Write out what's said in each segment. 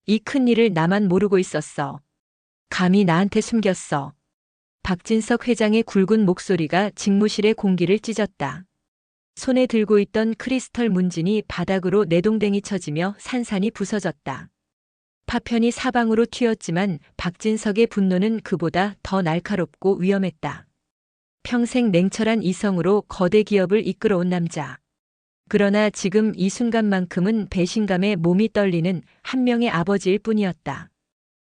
이 큰일을 나만 모르고 있었어. 감히 나한테 숨겼어. 박진석 회장의 굵은 목소리가 직무실의 공기를 찢었다. 손에 들고 있던 크리스털 문진이 바닥으로 내동댕이 쳐지며 산산이 부서졌다. 파편이 사방으로 튀었지만 박진석의 분노는 그보다 더 날카롭고 위험했다. 평생 냉철한 이성으로 거대 기업을 이끌어온 남자. 그러나 지금 이 순간만큼은 배신감에 몸이 떨리는 한 명의 아버지일 뿐이었다.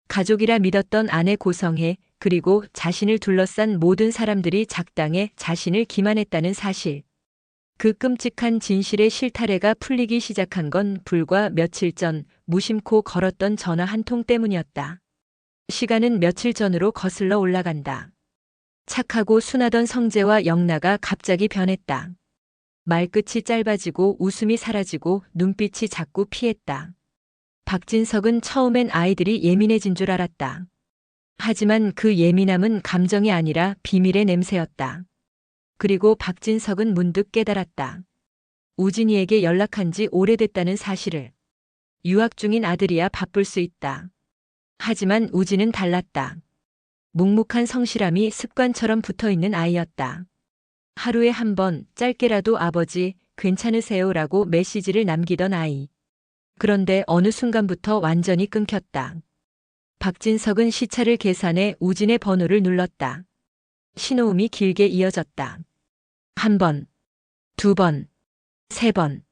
가족이라 믿었던 아내 고성혜, 그리고 자신을 둘러싼 모든 사람들이 작당해 자신을 기만했다는 사실. 그 끔찍한 진실의 실타래가 풀리기 시작한 건 불과 며칠 전 무심코 걸었던 전화 한 통 때문이었다. 시간은 며칠 전으로 거슬러 올라간다. 착하고 순하던 성재와 영나가 갑자기 변했다. 말끝이 짧아지고 웃음이 사라지고 눈빛이 자꾸 피했다. 박진석은 처음엔 아이들이 예민해진 줄 알았다. 하지만 그 예민함은 감정이 아니라 비밀의 냄새였다. 그리고 박진석은 문득 깨달았다. 우진이에게 연락한 지 오래됐다는 사실을. 유학 중인 아들이야 바쁠 수 있다. 하지만 우진은 달랐다. 묵묵한 성실함이 습관처럼 붙어있는 아이였다. 하루에 한 번 짧게라도 아버지 괜찮으세요라고 메시지를 남기던 아이. 그런데 어느 순간부터 완전히 끊겼다. 박진석은 시차를 계산해 우진의 번호를 눌렀다. 신호음이 길게 이어졌다. 한 번, 두 번, 세 번.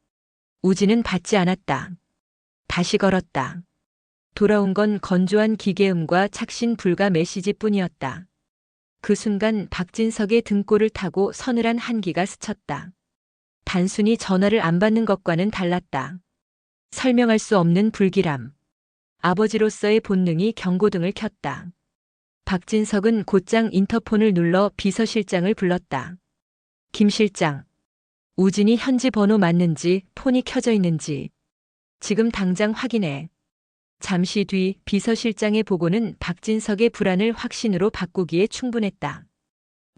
우진은 받지 않았다. 다시 걸었다. 돌아온 건 건조한 기계음과 착신 불가 메시지뿐이었다. 그 순간 박진석의 등골을 타고 서늘한 한기가 스쳤다. 단순히 전화를 안 받는 것과는 달랐다. 설명할 수 없는 불길함. 아버지로서의 본능이 경고등을 켰다. 박진석은 곧장 인터폰을 눌러 비서실장을 불렀다. 김 실장. 우진이 현지 번호 맞는지 폰이 켜져 있는지 지금 당장 확인해. 잠시 뒤 비서실장의 보고는 박진석의 불안을 확신으로 바꾸기에 충분했다.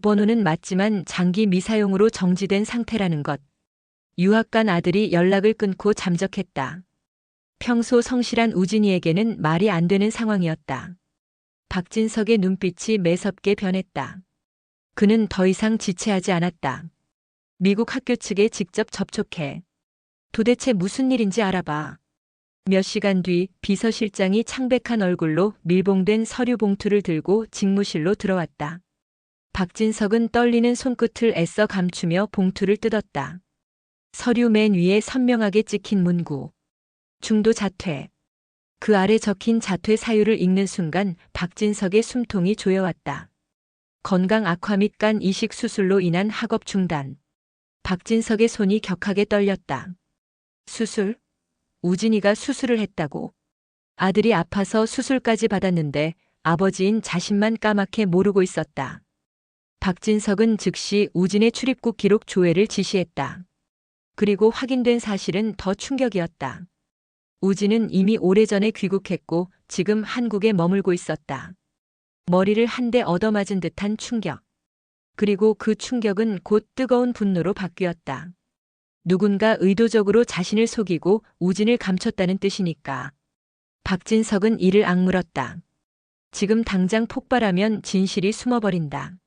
번호는 맞지만 장기 미사용으로 정지된 상태라는 것. 유학 간 아들이 연락을 끊고 잠적했다. 평소 성실한 우진이에게는 말이 안 되는 상황이었다. 박진석의 눈빛이 매섭게 변했다. 그는 더 이상 지체하지 않았다. 미국 학교 측에 직접 접촉해. 도대체 무슨 일인지 알아봐. 몇 시간 뒤 비서실장이 창백한 얼굴로 밀봉된 서류 봉투를 들고 직무실로 들어왔다. 박진석은 떨리는 손끝을 애써 감추며 봉투를 뜯었다. 서류 맨 위에 선명하게 찍힌 문구. 중도 자퇴. 그 아래 적힌 자퇴 사유를 읽는 순간 박진석의 숨통이 조여왔다. 건강 악화 및 간 이식 수술로 인한 학업 중단. 박진석의 손이 격하게 떨렸다. 수술? 우진이가 수술을 했다고. 아들이 아파서 수술까지 받았는데 아버지인 자신만 까맣게 모르고 있었다. 박진석은 즉시 우진의 출입국 기록 조회를 지시했다. 그리고 확인된 사실은 더 충격이었다. 우진은 이미 오래전에 귀국했고 지금 한국에 머물고 있었다. 머리를 한 대 얻어맞은 듯한 충격. 그리고 그 충격은 곧 뜨거운 분노로 바뀌었다. 누군가 의도적으로 자신을 속이고 우진을 감췄다는 뜻이니까. 박진석은 이를 악물었다. 지금 당장 폭발하면 진실이 숨어버린다.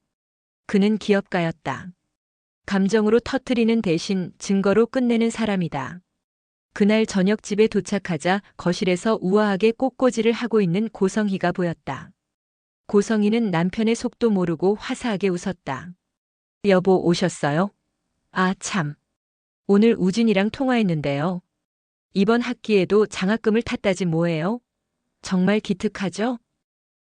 그는 기업가였다. 감정으로 터뜨리는 대신 증거로 끝내는 사람이다. 그날 저녁 집에 도착하자 거실에서 우아하게 꽃꽂이를 하고 있는 고성희가 보였다. 고성희는 남편의 속도 모르고 화사하게 웃었다. 여보 오셨어요? 아 참. 오늘 우진이랑 통화했는데요. 이번 학기에도 장학금을 탔다지 뭐예요? 정말 기특하죠?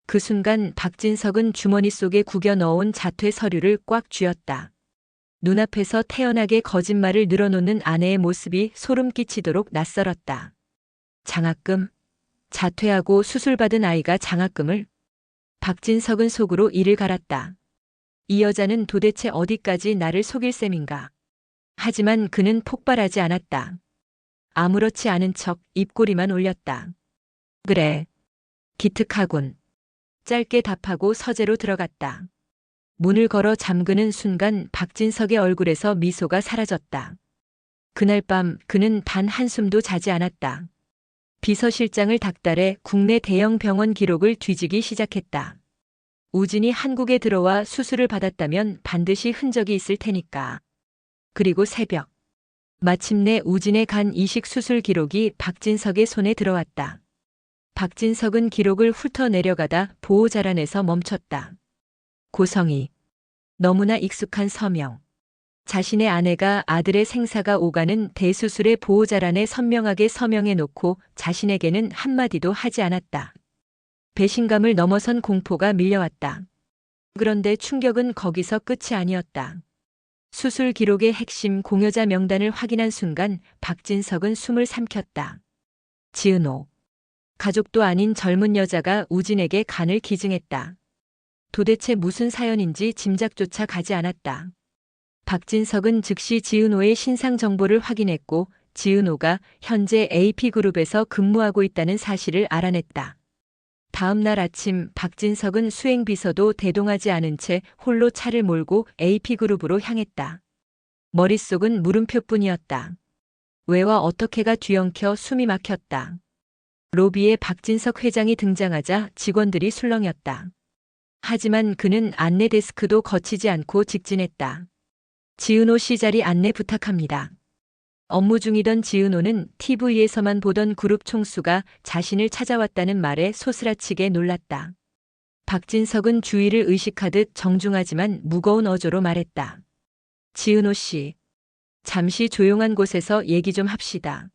그 순간 박진석은 주머니 속에 구겨 넣어온 자퇴 서류를 꽉 쥐었다. 눈앞에서 태연하게 거짓말을 늘어놓는 아내의 모습이 소름 끼치도록 낯설었다. 장학금? 자퇴하고 수술받은 아이가 장학금을? 박진석은 속으로 이를 갈았다. 이 여자는 도대체 어디까지 나를 속일 셈인가? 하지만 그는 폭발하지 않았다. 아무렇지 않은 척 입꼬리만 올렸다. 그래. 기특하군. 짧게 답하고 서재로 들어갔다. 문을 걸어 잠그는 순간 박진석의 얼굴에서 미소가 사라졌다. 그날 밤 그는 단 한숨도 자지 않았다. 비서실장을 닥달해 국내 대형 병원 기록을 뒤지기 시작했다. 우진이 한국에 들어와 수술을 받았다면 반드시 흔적이 있을 테니까. 그리고 새벽. 마침내 우진의 간 이식 수술 기록이 박진석의 손에 들어왔다. 박진석은 기록을 훑어 내려가다 보호자란에서 멈췄다. 고성희. 너무나 익숙한 서명. 자신의 아내가 아들의 생사가 오가는 대수술의 보호자란에 선명하게 서명해 놓고 자신에게는 한마디도 하지 않았다. 배신감을 넘어선 공포가 밀려왔다. 그런데 충격은 거기서 끝이 아니었다. 수술 기록의 핵심 공여자 명단을 확인한 순간 박진석은 숨을 삼켰다. 지은호. 가족도 아닌 젊은 여자가 우진에게 간을 기증했다. 도대체 무슨 사연인지 짐작조차 가지 않았다. 박진석은 즉시 지은호의 신상 정보를 확인했고 지은호가 현재 AP그룹에서 근무하고 있다는 사실을 알아냈다. 다음 날 아침 박진석은 수행비서도 대동하지 않은 채 홀로 차를 몰고 AP그룹으로 향했다. 머릿속은 물음표뿐이었다. 왜와 어떻게가 뒤엉켜 숨이 막혔다. 로비에 박진석 회장이 등장하자 직원들이 술렁였다. 하지만 그는 안내 데스크도 거치지 않고 직진했다. 지은호 씨 자리 안내 부탁합니다. 업무 중이던 지은호는 TV에서만 보던 그룹 총수가 자신을 찾아왔다는 말에 소스라치게 놀랐다. 박진석은 주의를 의식하듯 정중하지만 무거운 어조로 말했다. 지은호 씨, 잠시 조용한 곳에서 얘기 좀 합시다.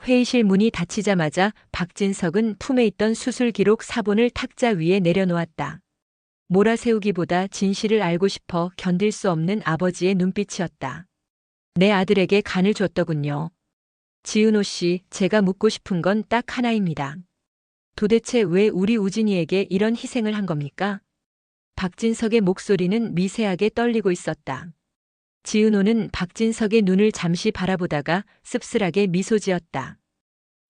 회의실 문이 닫히자마자 박진석은 품에 있던 수술 기록 사본을 탁자 위에 내려놓았다. 몰아세우기보다 진실을 알고 싶어 견딜 수 없는 아버지의 눈빛이었다. 내 아들에게 간을 줬더군요. 지은호 씨, 제가 묻고 싶은 건 딱 하나입니다. 도대체 왜 우리 우진이에게 이런 희생을 한 겁니까? 박진석의 목소리는 미세하게 떨리고 있었다. 지은호는 박진석의 눈을 잠시 바라보다가 씁쓸하게 미소 지었다.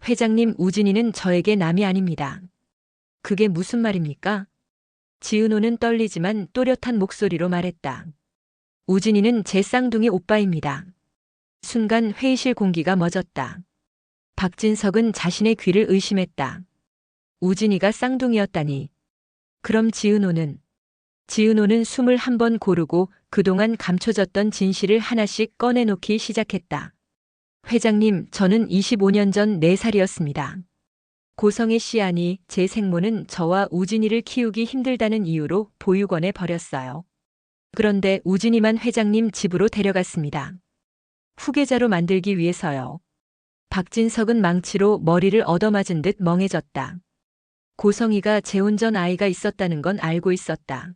회장님, 우진이는 저에게 남이 아닙니다. 그게 무슨 말입니까? 지은호는 떨리지만 또렷한 목소리로 말했다. 우진이는 제 쌍둥이 오빠입니다. 순간 회의실 공기가 멎었다. 박진석은 자신의 귀를 의심했다. 우진이가 쌍둥이였다니. 그럼 지은호는 숨을 한 번 고르고 그동안 감춰졌던 진실을 하나씩 꺼내놓기 시작했다. 회장님, 저는 25년 전 4살이었습니다. 고성희 씨 아니 제 생모는 저와 우진이를 키우기 힘들다는 이유로 보육원에 버렸어요. 그런데 우진이만 회장님 집으로 데려갔습니다. 후계자로 만들기 위해서요. 박진석은 망치로 머리를 얻어맞은 듯 멍해졌다. 고성희가 재혼 전 아이가 있었다는 건 알고 있었다.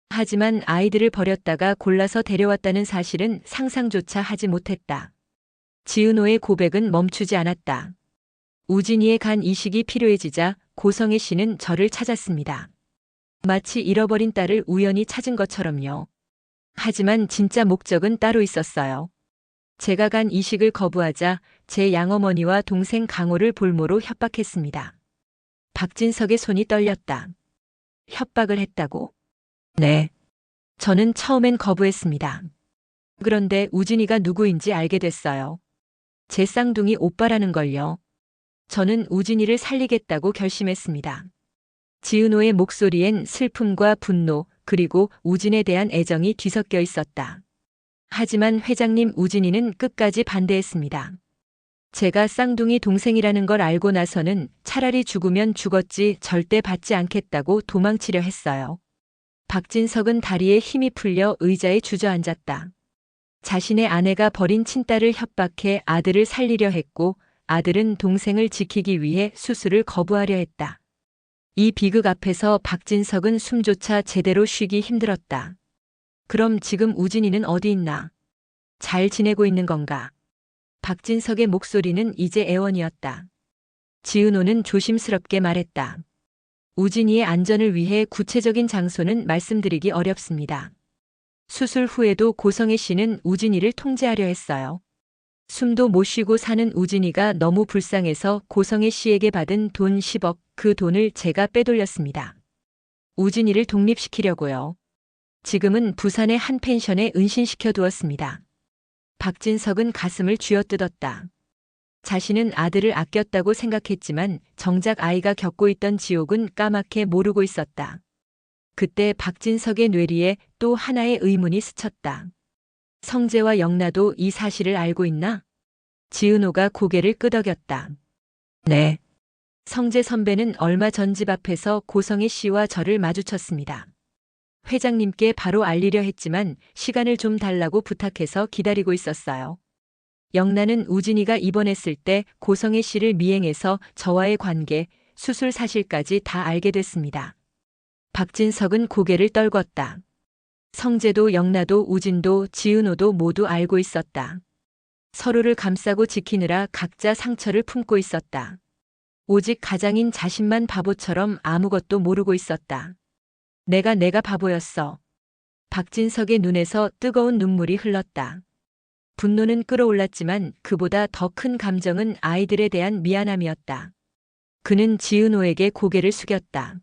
하지만 아이들을 버렸다가 골라서 데려왔다는 사실은 상상조차 하지 못했다. 지은호의 고백은 멈추지 않았다. 우진이의 간 이식이 필요해지자 고성희 씨는 저를 찾았습니다. 마치 잃어버린 딸을 우연히 찾은 것처럼요. 하지만 진짜 목적은 따로 있었어요. 제가 간 이식을 거부하자 제 양어머니와 동생 강호를 볼모로 협박했습니다. 박진석의 손이 떨렸다. 협박을 했다고? 네. 저는 처음엔 거부했습니다. 그런데 우진이가 누구인지 알게 됐어요. 제 쌍둥이 오빠라는 걸요. 저는 우진이를 살리겠다고 결심했습니다. 지은호의 목소리엔 슬픔과 분노 그리고 우진에 대한 애정이 뒤섞여 있었다. 하지만 회장님, 우진이는 끝까지 반대했습니다. 제가 쌍둥이 동생이라는 걸 알고 나서는 차라리 죽으면 죽었지 절대 받지 않겠다고 도망치려 했어요. 박진석은 다리에 힘이 풀려 의자에 주저앉았다. 자신의 아내가 버린 친딸을 협박해 아들을 살리려 했고 아들은 동생을 지키기 위해 수술을 거부하려 했다. 이 비극 앞에서 박진석은 숨조차 제대로 쉬기 힘들었다. 그럼 지금 우진이는 어디 있나? 잘 지내고 있는 건가? 박진석의 목소리는 이제 애원이었다. 지은호는 조심스럽게 말했다. 우진이의 안전을 위해 구체적인 장소는 말씀드리기 어렵습니다. 수술 후에도 고성희 씨는 우진이를 통제하려 했어요. 숨도 못 쉬고 사는 우진이가 너무 불쌍해서 고성희 씨에게 받은 돈 10억, 그 돈을 제가 빼돌렸습니다. 우진이를 독립시키려고요. 지금은 부산의 한 펜션에 은신시켜 두었습니다. 박진석은 가슴을 쥐어뜯었다. 자신은 아들을 아꼈다고 생각했지만 정작 아이가 겪고 있던 지옥은 까맣게 모르고 있었다. 그때 박진석의 뇌리에 또 하나의 의문이 스쳤다. 성재와 영나도 이 사실을 알고 있나? 지은호가 고개를 끄덕였다. 네. 성재 선배는 얼마 전 집 앞에서 고성희 씨와 저를 마주쳤습니다. 회장님께 바로 알리려 했지만 시간을 좀 달라고 부탁해서 기다리고 있었어요. 영나는 우진이가 입원했을 때 고성희 씨를 미행해서 저와의 관계, 수술 사실까지 다 알게 됐습니다. 박진석은 고개를 떨궜다. 성재도 영나도 우진도 지은호도 모두 알고 있었다. 서로를 감싸고 지키느라 각자 상처를 품고 있었다. 오직 가장인 자신만 바보처럼 아무것도 모르고 있었다. 내가 바보였어. 박진석의 눈에서 뜨거운 눈물이 흘렀다. 분노는 끌어올랐지만 그보다 더 큰 감정은 아이들에 대한 미안함이었다. 그는 지은호에게 고개를 숙였다.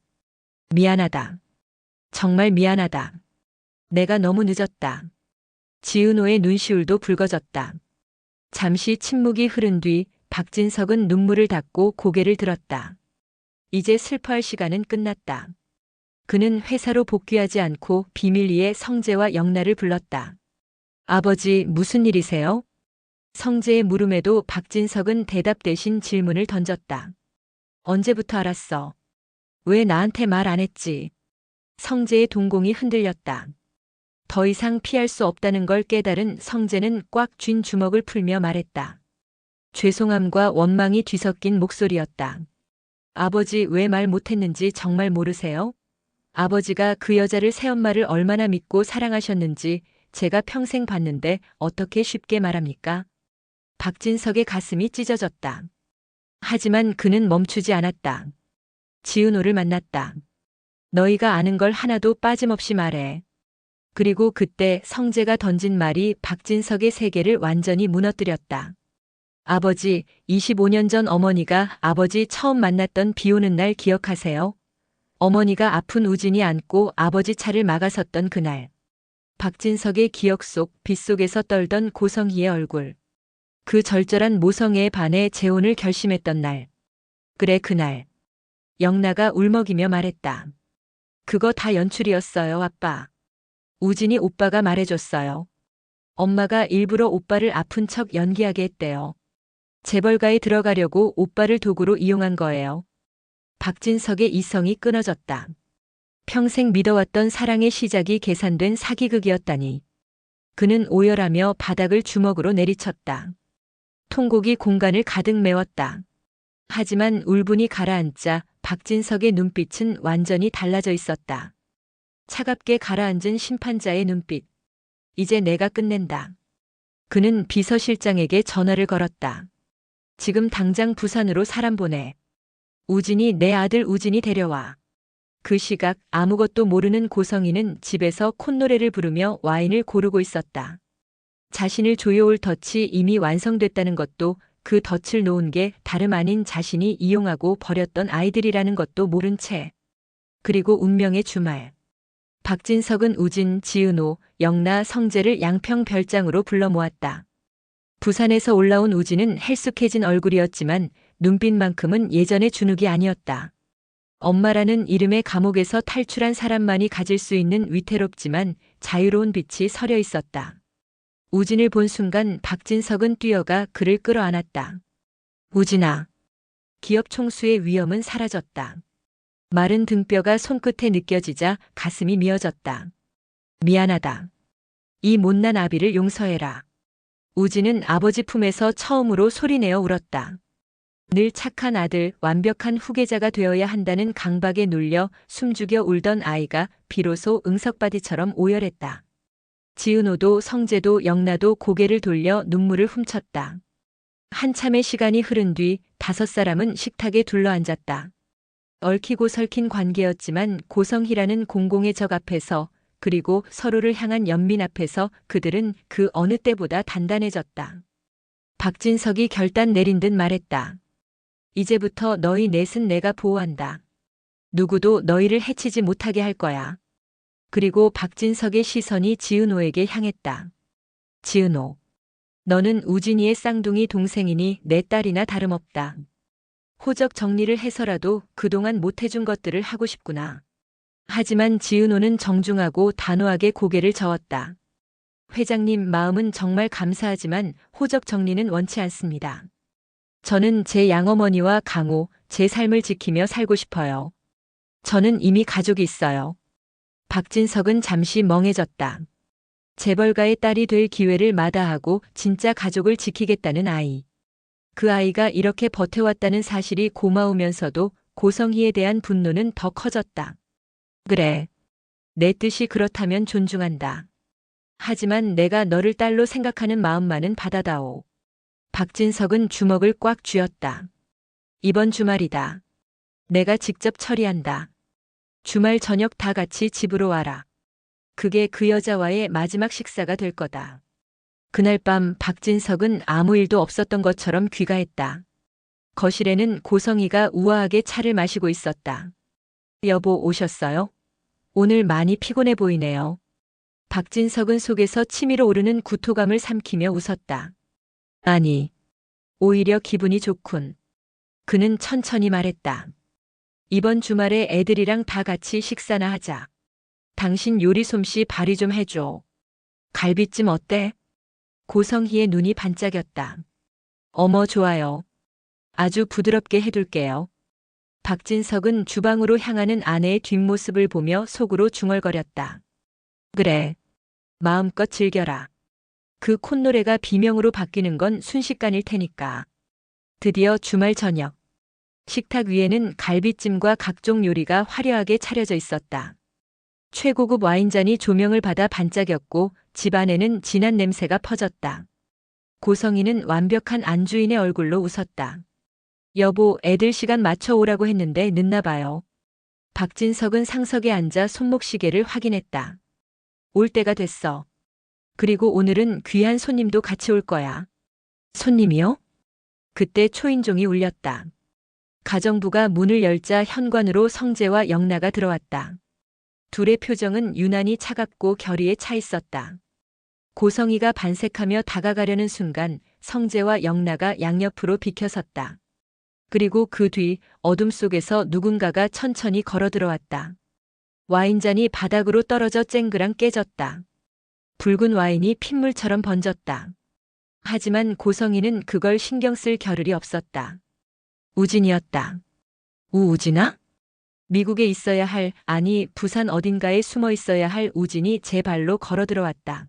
미안하다. 정말 미안하다. 내가 너무 늦었다. 지은호의 눈시울도 붉어졌다. 잠시 침묵이 흐른 뒤 박진석은 눈물을 닦고 고개를 들었다. 이제 슬퍼할 시간은 끝났다. 그는 회사로 복귀하지 않고 비밀리에 성재와 영나를 불렀다. 아버지, 무슨 일이세요? 성재의 물음에도 박진석은 대답 대신 질문을 던졌다. 언제부터 알았어? 왜 나한테 말 안 했지? 성재의 동공이 흔들렸다. 더 이상 피할 수 없다는 걸 깨달은 성재는 꽉 쥔 주먹을 풀며 말했다. 죄송함과 원망이 뒤섞인 목소리였다. 아버지, 왜 말 못했는지 정말 모르세요? 아버지가 그 여자를 새엄마를 얼마나 믿고 사랑하셨는지 제가 평생 봤는데 어떻게 쉽게 말합니까? 박진석의 가슴이 찢어졌다. 하지만 그는 멈추지 않았다. 지은호를 만났다. 너희가 아는 걸 하나도 빠짐없이 말해. 그리고 그때 성재가 던진 말이 박진석의 세계를 완전히 무너뜨렸다. 아버지, 25년 전 어머니가 아버지 처음 만났던 비 오는 날 기억하세요? 어머니가 아픈 우진이 안고 아버지 차를 막아섰던 그날. 박진석의 기억 속 빗속에서 떨던 고성희의 얼굴. 그 절절한 모성애에 반해 재혼을 결심했던 날. 그래, 그날. 영나가 울먹이며 말했다. 그거 다 연출이었어요, 아빠. 우진이 오빠가 말해줬어요. 엄마가 일부러 오빠를 아픈 척 연기하게 했대요. 재벌가에 들어가려고 오빠를 도구로 이용한 거예요. 박진석의 이성이 끊어졌다. 평생 믿어왔던 사랑의 시작이 계산된 사기극이었다니. 그는 오열하며 바닥을 주먹으로 내리쳤다. 통곡이 공간을 가득 메웠다. 하지만 울분이 가라앉자 박진석의 눈빛은 완전히 달라져 있었다. 차갑게 가라앉은 심판자의 눈빛. 이제 내가 끝낸다. 그는 비서실장에게 전화를 걸었다. 지금 당장 부산으로 사람 보내. 우진이 내 아들 우진이 데려와. 그 시각 아무것도 모르는 고성희는 집에서 콧노래를 부르며 와인을 고르고 있었다. 자신을 조여올 덫이 이미 완성됐다는 것도 그 덫을 놓은 게 다름 아닌 자신이 이용하고 버렸던 아이들이라는 것도 모른 채. 그리고 운명의 주말. 박진석은 우진, 지은호, 영나, 성재를 양평 별장으로 불러 모았다. 부산에서 올라온 우진은 헬쑥해진 얼굴이었지만 눈빛만큼은 예전의 준욱이 아니었다. 엄마라는 이름의 감옥에서 탈출한 사람만이 가질 수 있는 위태롭지만 자유로운 빛이 서려 있었다. 우진을 본 순간 박진석은 뛰어가 그를 끌어안았다. 우진아. 기업 총수의 위험은 사라졌다. 마른 등뼈가 손끝에 느껴지자 가슴이 미어졌다. 미안하다. 이 못난 아비를 용서해라. 우진은 아버지 품에서 처음으로 소리내어 울었다. 늘 착한 아들, 완벽한 후계자가 되어야 한다는 강박에 눌려 숨죽여 울던 아이가 비로소 응석바디처럼 오열했다. 지은호도 성재도 영나도 고개를 돌려 눈물을 훔쳤다. 한참의 시간이 흐른 뒤 5사람은 식탁에 둘러앉았다. 얽히고 설킨 관계였지만 고성희라는 공공의 적 앞에서 그리고 서로를 향한 연민 앞에서 그들은 그 어느 때보다 단단해졌다. 박진석이 결단 내린 듯 말했다. 이제부터 너희 넷은 내가 보호한다. 누구도 너희를 해치지 못하게 할 거야. 그리고 박진석의 시선이 지은호에게 향했다. 지은호. 너는 우진이의 쌍둥이 동생이니 내 딸이나 다름없다. 호적 정리를 해서라도 그동안 못해준 것들을 하고 싶구나. 하지만 지은호는 정중하고 단호하게 고개를 저었다. 회장님, 마음은 정말 감사하지만 호적 정리는 원치 않습니다. 저는 제 양어머니와 강호, 제 삶을 지키며 살고 싶어요. 저는 이미 가족이 있어요. 박진석은 잠시 멍해졌다. 재벌가의 딸이 될 기회를 마다하고 진짜 가족을 지키겠다는 아이. 그 아이가 이렇게 버텨왔다는 사실이 고마우면서도 고성희에 대한 분노는 더 커졌다. 그래. 내 뜻이 그렇다면 존중한다. 하지만 내가 너를 딸로 생각하는 마음만은 받아다오. 박진석은 주먹을 꽉 쥐었다. 이번 주말이다. 내가 직접 처리한다. 주말 저녁 다 같이 집으로 와라. 그게 그 여자와의 마지막 식사가 될 거다. 그날 밤 박진석은 아무 일도 없었던 것처럼 귀가했다. 거실에는 고성희가 우아하게 차를 마시고 있었다. 여보, 오셨어요? 오늘 많이 피곤해 보이네요. 박진석은 속에서 치밀어 오르는 구토감을 삼키며 웃었다. 아니, 오히려 기분이 좋군. 그는 천천히 말했다. 이번 주말에 애들이랑 다 같이 식사나 하자. 당신 요리 솜씨 발휘 좀 해줘. 갈비찜 어때? 고성희의 눈이 반짝였다. 어머, 좋아요. 아주 부드럽게 해둘게요. 박진석은 주방으로 향하는 아내의 뒷모습을 보며 속으로 중얼거렸다. 그래. 마음껏 즐겨라. 그 콧노래가 비명으로 바뀌는 건 순식간일 테니까. 드디어 주말 저녁. 식탁 위에는 갈비찜과 각종 요리가 화려하게 차려져 있었다. 최고급 와인잔이 조명을 받아 반짝였고 집안에는 진한 냄새가 퍼졌다. 고성희는 완벽한 안주인의 얼굴로 웃었다. 여보, 애들 시간 맞춰 오라고 했는데 늦나 봐요. 박진석은 상석에 앉아 손목시계를 확인했다. 올 때가 됐어. 그리고 오늘은 귀한 손님도 같이 올 거야. 손님이요? 그때 초인종이 울렸다. 가정부가 문을 열자 현관으로 성재와 영나가 들어왔다. 둘의 표정은 유난히 차갑고 결의에 차 있었다. 고성희가 반색하며 다가가려는 순간 성재와 영나가 양옆으로 비켜섰다. 그리고 그 뒤 어둠 속에서 누군가가 천천히 걸어 들어왔다. 와인잔이 바닥으로 떨어져 쨍그랑 깨졌다. 붉은 와인이 핏물처럼 번졌다. 하지만 고성희는 그걸 신경 쓸 겨를이 없었다. 우진이었다. 우진아? 미국에 있어야 할, 아니 부산 어딘가에 숨어 있어야 할 우진이 제 발로 걸어 들어왔다.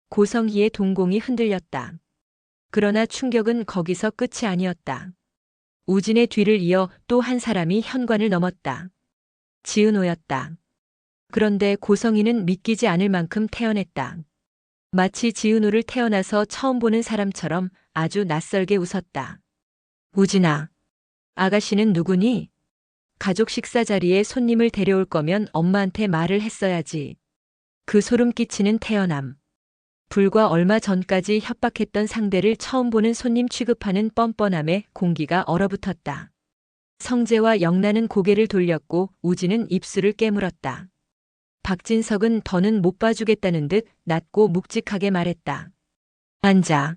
고성희의 동공이 흔들렸다. 그러나 충격은 거기서 끝이 아니었다. 우진의 뒤를 이어 또 한 사람이 현관을 넘었다. 지은호였다. 그런데 고성희는 믿기지 않을 만큼 태연했다. 마치 지은호를 태어나서 처음 보는 사람처럼 아주 낯설게 웃었다. 우진아, 아가씨는 누구니? 가족 식사 자리에 손님을 데려올 거면 엄마한테 말을 했어야지. 그 소름 끼치는 태연함. 불과 얼마 전까지 협박했던 상대를 처음 보는 손님 취급하는 뻔뻔함에 공기가 얼어붙었다. 성재와 영나는 고개를 돌렸고 우진은 입술을 깨물었다. 박진석은 더는 못 봐주겠다는 듯 낮고 묵직하게 말했다. 앉아.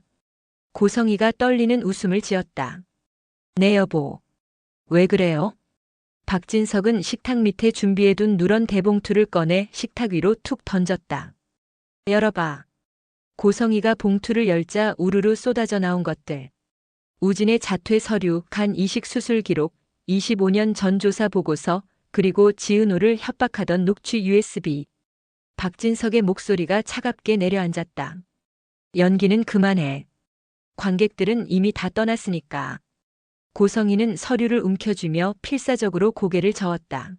고성희가 떨리는 웃음을 지었다. 네 여보. 왜 그래요? 박진석은 식탁 밑에 준비해둔 누런 대봉투를 꺼내 식탁 위로 툭 던졌다. 열어봐. 고성희가 봉투를 열자 우르르 쏟아져 나온 것들. 우진의 자퇴 서류, 간 이식 수술 기록, 25년 전 조사 보고서, 그리고 지은호를 협박하던 녹취 USB. 박진석의 목소리가 차갑게 내려앉았다. 연기는 그만해. 관객들은 이미 다 떠났으니까. 고성희는 서류를 움켜쥐며 필사적으로 고개를 저었다.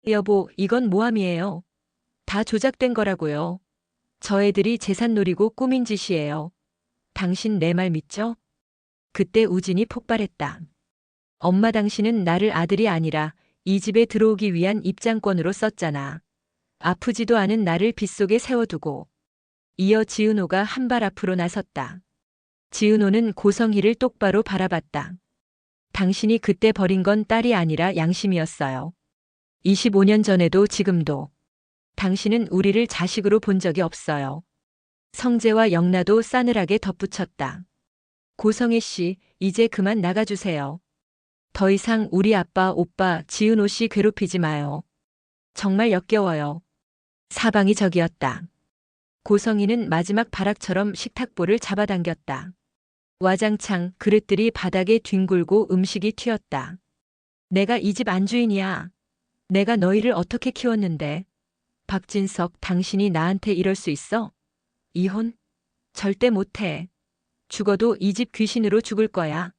여보, 이건 모함이에요. 다 조작된 거라고요. 저 애들이 재산 노리고 꾸민 짓이에요. 당신 내 말 믿죠? 그때 우진이 폭발했다. 엄마, 당신은 나를 아들이 아니라 이 집에 들어오기 위한 입장권으로 썼잖아. 아프지도 않은 나를 빗속에 세워두고. 이어 지은호가 한 발 앞으로 나섰다. 지은호는 고성희를 똑바로 바라봤다. 당신이 그때 버린 건 딸이 아니라 양심이었어요. 25년 전에도 지금도. 당신은 우리를 자식으로 본 적이 없어요. 성재와 영라도 싸늘하게 덧붙였다. 고성희 씨, 이제 그만 나가주세요. 더 이상 우리 아빠, 오빠, 지은호 씨 괴롭히지 마요. 정말 역겨워요. 사방이 적이었다. 고성희는 마지막 발악처럼 식탁볼을 잡아당겼다. 와장창 그릇들이 바닥에 뒹굴고 음식이 튀었다. 내가 이 집 안주인이야. 내가 너희를 어떻게 키웠는데. 박진석, 당신이 나한테 이럴 수 있어? 이혼? 절대 못해. 죽어도 이 집 귀신으로 죽을 거야.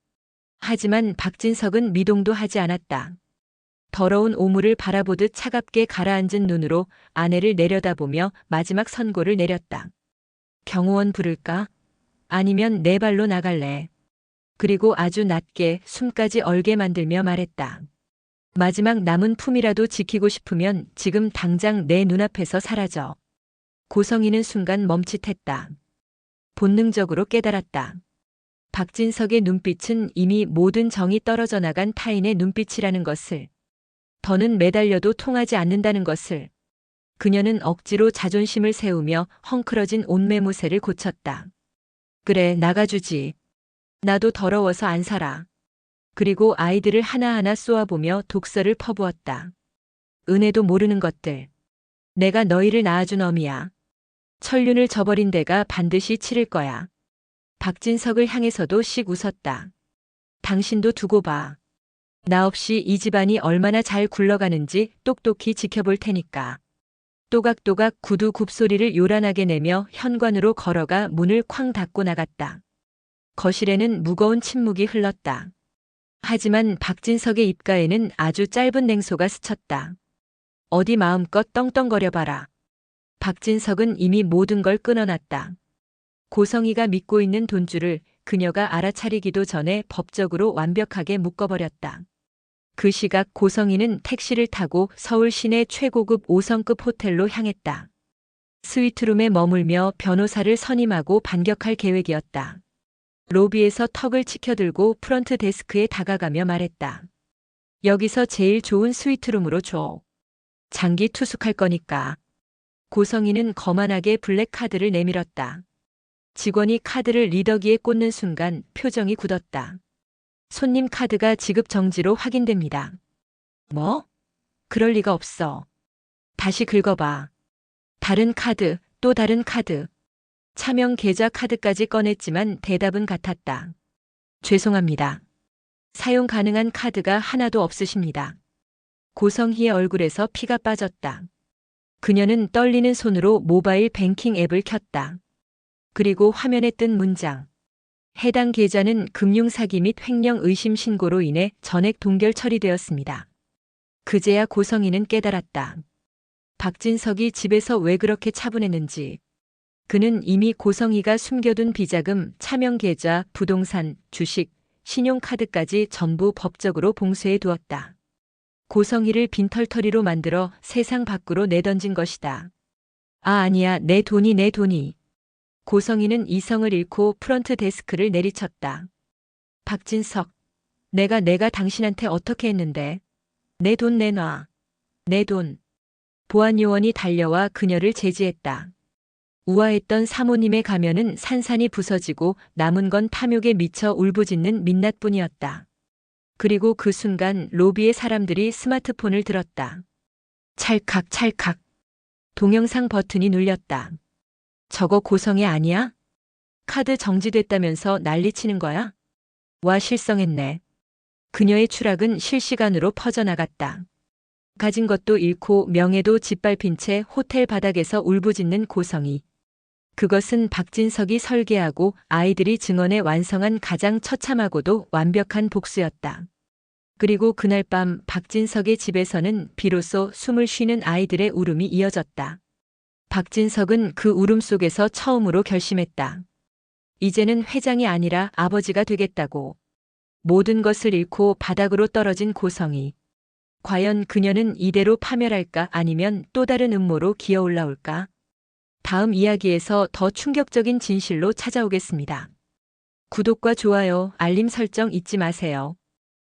하지만 박진석은 미동도 하지 않았다. 더러운 오물을 바라보듯 차갑게 가라앉은 눈으로 아내를 내려다보며 마지막 선고를 내렸다. 경호원 부를까? 아니면 내 발로 나갈래. 그리고 아주 낮게 숨까지 얼게 만들며 말했다. 마지막 남은 품이라도 지키고 싶으면 지금 당장 내 눈앞에서 사라져. 고성희는 순간 멈칫했다. 본능적으로 깨달았다. 박진석의 눈빛은 이미 모든 정이 떨어져 나간 타인의 눈빛이라는 것을. 더는 매달려도 통하지 않는다는 것을. 그녀는 억지로 자존심을 세우며 헝클어진 옷매무새를 고쳤다. 그래, 나가주지. 나도 더러워서 안 살아. 그리고 아이들을 하나하나 쏘아보며 독서를 퍼부었다. 은혜도 모르는 것들. 내가 너희를 낳아준 어미야. 천륜을 저버린 데가 반드시 치를 거야. 박진석을 향해서도 씩 웃었다. 당신도 두고 봐. 나 없이 이 집안이 얼마나 잘 굴러가는지 똑똑히 지켜볼 테니까. 또각또각 구두 굽소리를 요란하게 내며 현관으로 걸어가 문을 쾅 닫고 나갔다. 거실에는 무거운 침묵이 흘렀다. 하지만 박진석의 입가에는 아주 짧은 냉소가 스쳤다. 어디 마음껏 떵떵거려봐라. 박진석은 이미 모든 걸 끊어놨다. 고성희가 믿고 있는 돈줄을 그녀가 알아차리기도 전에 법적으로 완벽하게 묶어버렸다. 그 시각 고성희는 택시를 타고 서울 시내 최고급 5성급 호텔로 향했다. 스위트룸에 머물며 변호사를 선임하고 반격할 계획이었다. 로비에서 턱을 치켜들고 프런트 데스크에 다가가며 말했다. 여기서 제일 좋은 스위트룸으로 줘. 장기 투숙할 거니까. 고성희는 거만하게 블랙카드를 내밀었다. 직원이 카드를 리더기에 꽂는 순간 표정이 굳었다. 손님 카드가 지급 정지로 확인됩니다. 뭐? 그럴 리가 없어. 다시 긁어봐. 다른 카드, 또 다른 카드. 차명 계좌 카드까지 꺼냈지만 대답은 같았다. 죄송합니다. 사용 가능한 카드가 하나도 없으십니다. 고성희의 얼굴에서 피가 빠졌다. 그녀는 떨리는 손으로 모바일 뱅킹 앱을 켰다. 그리고 화면에 뜬 문장. 해당 계좌는 금융사기 및 횡령 의심 신고로 인해 전액 동결 처리되었습니다. 그제야 고성희는 깨달았다. 박진석이 집에서 왜 그렇게 차분했는지. 그는 이미 고성희가 숨겨둔 비자금, 차명 계좌, 부동산, 주식, 신용카드까지 전부 법적으로 봉쇄해 두었다. 고성희를 빈털터리로 만들어 세상 밖으로 내던진 것이다. 아, 아니야, 내 돈이 내 돈이. 고성희는 이성을 잃고 프런트 데스크를 내리쳤다. 박진석, 내가 당신한테 어떻게 했는데. 내 돈 내놔. 내 돈. 보안요원이 달려와 그녀를 제지했다. 우아했던 사모님의 가면은 산산이 부서지고 남은 건 탐욕에 미쳐 울부짖는 민낯뿐이었다. 그리고 그 순간 로비의 사람들이 스마트폰을 들었다. 찰칵 찰칵. 동영상 버튼이 눌렸다. 저거 고성희 아니야? 카드 정지됐다면서 난리치는 거야? 와, 실성했네. 그녀의 추락은 실시간으로 퍼져나갔다. 가진 것도 잃고 명예도 짓밟힌 채 호텔 바닥에서 울부짖는 고성희. 그것은 박진석이 설계하고 아이들이 증언해 완성한 가장 처참하고도 완벽한 복수였다. 그리고 그날 밤 박진석의 집에서는 비로소 숨을 쉬는 아이들의 울음이 이어졌다. 박진석은 그 울음 속에서 처음으로 결심했다. 이제는 회장이 아니라 아버지가 되겠다고. 모든 것을 잃고 바닥으로 떨어진 고성희. 과연 그녀는 이대로 파멸할까 아니면 또 다른 음모로 기어 올라올까? 다음 이야기에서 더 충격적인 진실로 찾아오겠습니다. 구독과 좋아요, 알림 설정 잊지 마세요.